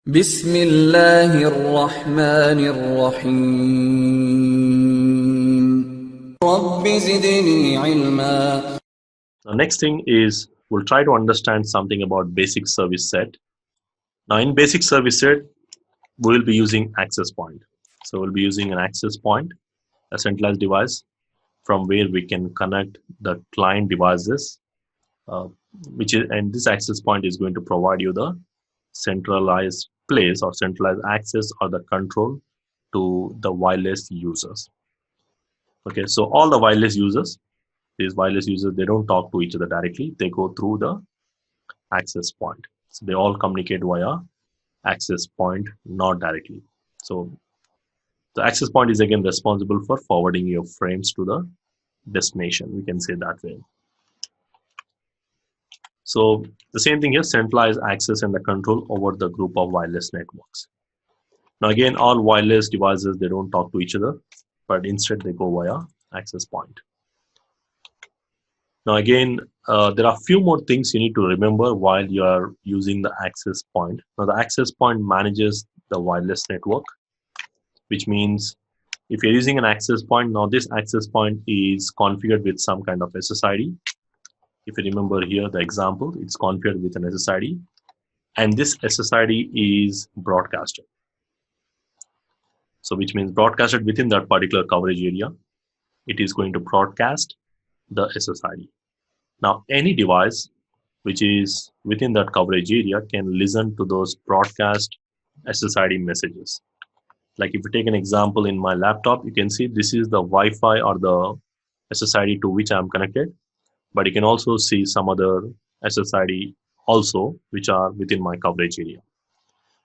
بسم الله الرحمن الرحيم رب زدني علما. The next thing is we'll try to understand something about basic service set. Now in basic service set, we will be using access point. So we'll be using an access point, a centralized device from where we can connect the client devices, uh, and this access point is going to provide you the centralized place or centralized access or the control to the wireless users. Okay, so all the wireless users, these wireless users, they don't talk to each other directly. They go through the access point. So they all communicate via access point, not directly. So the access point is again responsible for forwarding your frames to the destination. We can say that way. So the same thing here, centralized access and the control over the group of wireless networks. Now again, all wireless devices, they don't talk to each other, but instead they go via access point. Now again, there are a few more things you need to remember while you are using the access point. Now the access point manages the wireless network, which means if you're using an access point, now this access point is configured with some kind of SSID. If you remember here the example, it's configured with an SSID, and this SSID is broadcasted. So which means broadcasted within that particular coverage area, it is going to broadcast the SSID. Now any device which is within that coverage area can listen to those broadcast SSID messages. Like if you take an example in my laptop, you can see this is the Wi-Fi or the SSID to which I am connected, but you can also see some other SSID also which are within my coverage area.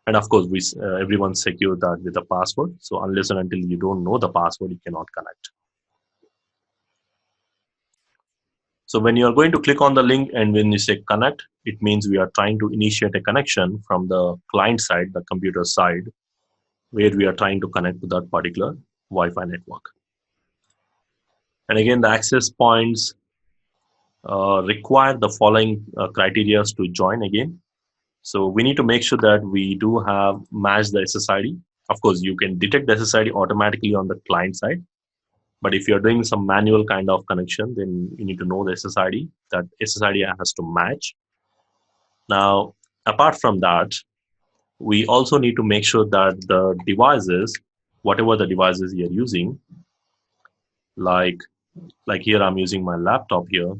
And of course, everyone secure that with a password. So unless and until you don't know the password, you cannot connect. So when you are going to click on the link and when you say connect, it means we are trying to initiate a connection from the client side, the computer side, where we are trying to connect to that particular Wi-Fi network. And again, the access points require the following criteria to join again. So we need to make sure that we do have matched the SSID. Of course, you can detect the SSID automatically on the client side. But if you're doing some manual kind of connection, then you need to know the SSID. That SSID has to match. Now, apart from that, we also need to make sure that the devices, whatever the devices you're using, like here I'm using my laptop here,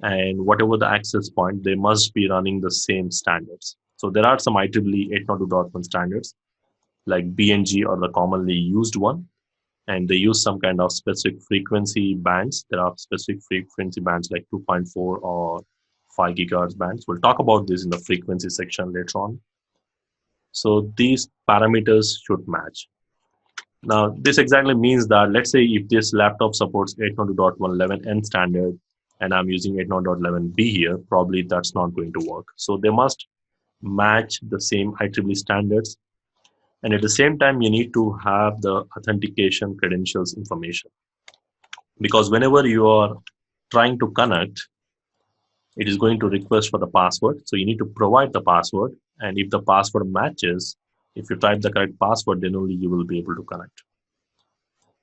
and whatever the access point, they must be running the same standards. So there are some IEEE 802.1 standards like BNG or the commonly used one, and they use some kind of specific frequency bands. There are specific frequency bands like 2.4 or 5 gigahertz bands. We'll talk about this in the frequency section later on. So these parameters should match. Now this exactly means that let's say if this laptop supports 802.111n standard and I'm using 802.11b here, probably that's not going to work. So they must match the same IEEE standards. And at the same time, you need to have the authentication credentials information. Because whenever you are trying to connect, it is going to request for the password. So you need to provide the password. And if the password matches, if you type the correct password, then only you will be able to connect.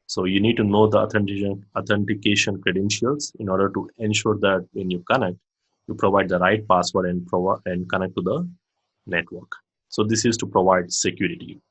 So you need to know the authentication credentials in order to ensure that when you connect, you provide the right password and connect to the network. So this is to provide security.